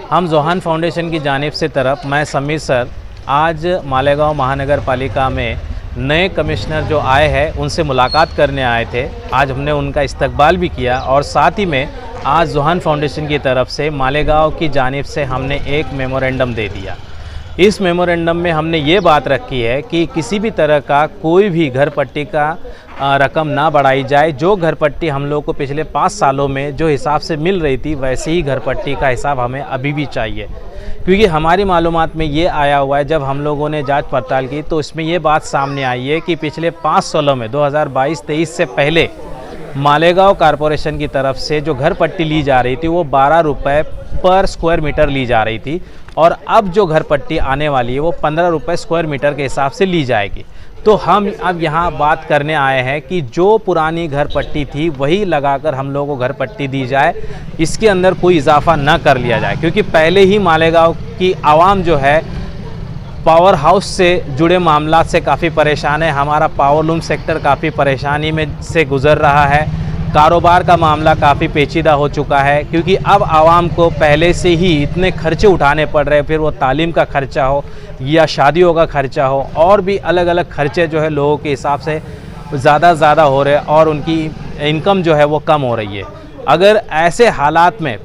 हम Johan foundation की जानिब से तरफ मैं समीर सर आज मालेगांव महानगर पालिका में नए कमिश्नर जो आए हैं उनसे मुलाकात करने आए थे। आज हमने उनका इस्तकबाल भी किया और साथ ही में आज जोहान फाउंडेशन की तरफ से मालेगांव की जानिब से हमने एक मेमोरेंडम दे दिया। इस मेमोरेंडम में हमने ये बात रखी है कि किसी भी तरह का कोई भी घर पट्टी का रकम ना बढ़ाई जाए। जो घर पट्टी हम लोग को पिछले 5 सालों में जो हिसाब से मिल रही थी वैसे ही घर पट्टी का हिसाब हमें अभी भी चाहिए, क्योंकि हमारी मालूमात में ये आया हुआ है। जब हम लोगों ने जांच पड़ताल की तो इसमें ये बात सामने आई है कि पिछले 5 सालों में 2022-23 से पहले मालेगांव कारपोरेशन की तरफ से जो घर पट्टी ली जा रही थी वो 12 रुपये पर स्क्वायर मीटर ली जा रही थी और अब जो घर पट्टी आने वाली है वो 15 रुपये स्क्वायर मीटर के हिसाब से ली जाएगी। तो हम अब यहाँ बात करने आए हैं कि जो पुरानी घर पट्टी थी वही लगाकर हम लोगों को घर पट्टी दी जाए, इसके अंदर कोई इजाफा न कर लिया जाए, क्योंकि पहले ही मालेगांव की आवाम जो है पावर हाउस से जुड़े मामला से काफ़ी परेशान है। हमारा पावर लूम सेक्टर काफ़ी परेशानी में से गुज़र रहा है। कारोबार का मामला काफ़ी पेचीदा हो चुका है, क्योंकि अब आवाम को पहले से ही इतने खर्चे उठाने पड़ रहे हैं, फिर वो तालीम का खर्चा हो या शादियों का खर्चा हो, और भी अलग अलग खर्चे जो है लोगों के हिसाब से ज़्यादा हो रहे हैं और उनकी इनकम जो है वो कम हो रही है। अगर ऐसे हालात में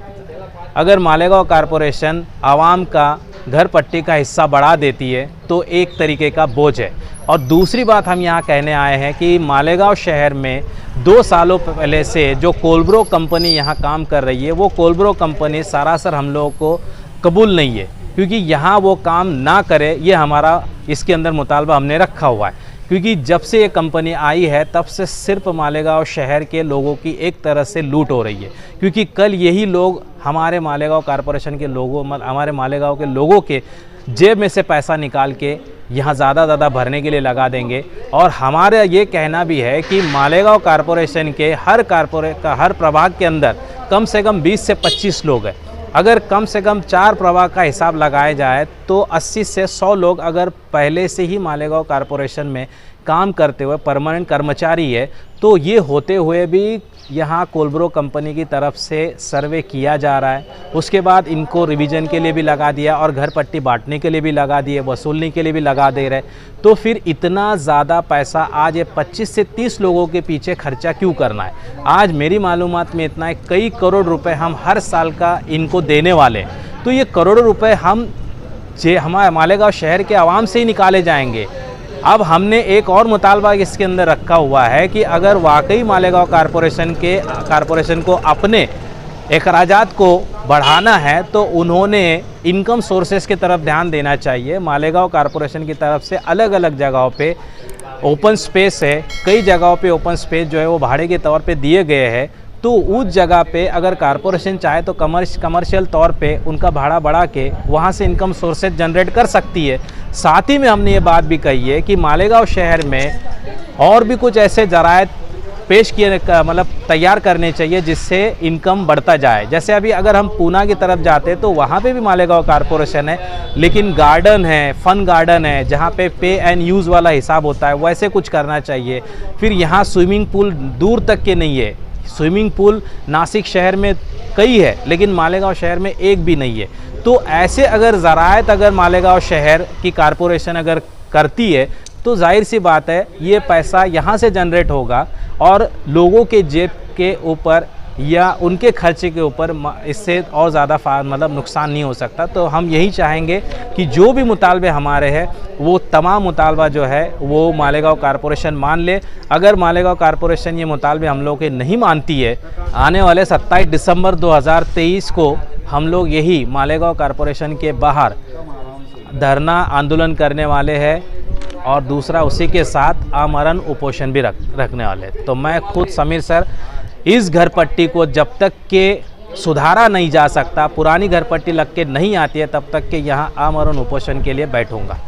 अगर मालेगांव कारपोरेशन आवाम का घर पट्टी का हिस्सा बढ़ा देती है तो एक तरीके का बोझ है। और दूसरी बात हम यहाँ कहने आए हैं कि मालेगांव शहर में 2 सालों पहले से जो कोलब्रो कंपनी यहाँ काम कर रही है वो कोलब्रो कंपनी सरासर हम लोगों को कबूल नहीं है, क्योंकि यहाँ वो काम ना करे ये हमारा इसके अंदर मुतालबा हमने रखा हुआ है। क्योंकि जब से ये कंपनी आई है तब से सिर्फ मालेगांव शहर के लोगों की एक तरह से लूट हो रही है, क्योंकि कल यही लोग हमारे मालेगांव कारपोरेशन के लोगों हमारे मालेगांव के लोगों के जेब में से पैसा निकाल के यहाँ ज़्यादा भरने के लिए लगा देंगे। और हमारा ये कहना भी है कि मालेगांव कारपोरेशन के हर प्रभाग के अंदर कम से कम 20 से 25 लोग हैं। अगर कम से कम 4 प्रभाग का हिसाब लगाया जाए तो 80 से 100 लोग अगर पहले से ही मालेगांव कारपोरेशन में काम करते हुए परमानेंट कर्मचारी है, तो ये होते हुए भी यहाँ कोलब्रो कंपनी की तरफ से सर्वे किया जा रहा है। उसके बाद इनको रिवीजन के लिए भी लगा दिया और घर पट्टी बांटने के लिए भी लगा दिए, वसूलने के लिए भी लगा दे रहे। तो फिर इतना ज़्यादा पैसा आज ये 25 से 30 लोगों के पीछे खर्चा क्यों करना है? आज मेरी मालूमात में इतना है, कई करोड़ रुपए हम हर साल का इनको देने वाले हैं। तो ये करोड़ों रुपए हमारे मालेगांव शहर के आवाम से ही निकाले जाएंगे। अब हमने एक और मुतालबा इसके अंदर रखा हुआ है कि अगर वाकई मालेगांव कारपोरेशन को अपने अखराजात को बढ़ाना है तो उन्होंने इनकम सोर्सेस की तरफ ध्यान देना चाहिए। मालेगांव कारपोरेशन की तरफ से अलग अलग जगहों पे ओपन स्पेस है, कई जगहों पे ओपन स्पेस जो है वो भाड़े के तौर पे दिए गए हैं। तो उस जगह पे अगर कारपोरेशन चाहे तो कमर्शियल तौर पे उनका भाड़ा बढ़ा के वहाँ से इनकम सोर्सेज जनरेट कर सकती है। साथ ही में हमने ये बात भी कही है कि मालेगांव शहर में और भी कुछ ऐसे जरायत पेश किए तैयार करने चाहिए जिससे इनकम बढ़ता जाए। जैसे अभी अगर हम पूना की तरफ जाते हैं तो वहाँ पे भी मालेगांव कारपोरेशन है, लेकिन गार्डन है, फन गार्डन है जहाँ पे एंड यूज़ वाला हिसाब होता है, वैसे कुछ करना चाहिए। फिर यहाँ स्विमिंग पूल दूर तक के नहीं है। स्विमिंग पूल नासिक शहर में कई है लेकिन मालेगांव शहर में एक भी नहीं है। तो ऐसे अगर ज़रायत अगर मालेगांव शहर की कारपोरेशन अगर करती है तो जाहिर सी बात है ये पैसा यहाँ से जनरेट होगा और लोगों के जेब के ऊपर या उनके खर्चे के ऊपर इससे और ज़्यादा नुकसान नहीं हो सकता। तो हम यही चाहेंगे कि जो भी मुतालबे हमारे हैं वो तमाम मुतालबा जो है वो मालेगांव कारपोरेशन मान ले। अगर मालेगांव कारपोरेशन ये मुतालबे हम लोग के नहीं मानती है, आने वाले 27 दिसंबर 2023 को हम लोग यही मालेगांव कारपोरेशन के बाहर धरना आंदोलन करने वाले हैं और दूसरा उसी के साथ आमरण उपोषण भी रखने वाले हैं। तो मैं खुद समीर सर इस घर पट्टी को जब तक के सुधारा नहीं जा सकता, पुरानी घर पट्टी लग के नहीं आती है, तब तक के यहाँ आमरण उपोषण के लिए बैठूंगा।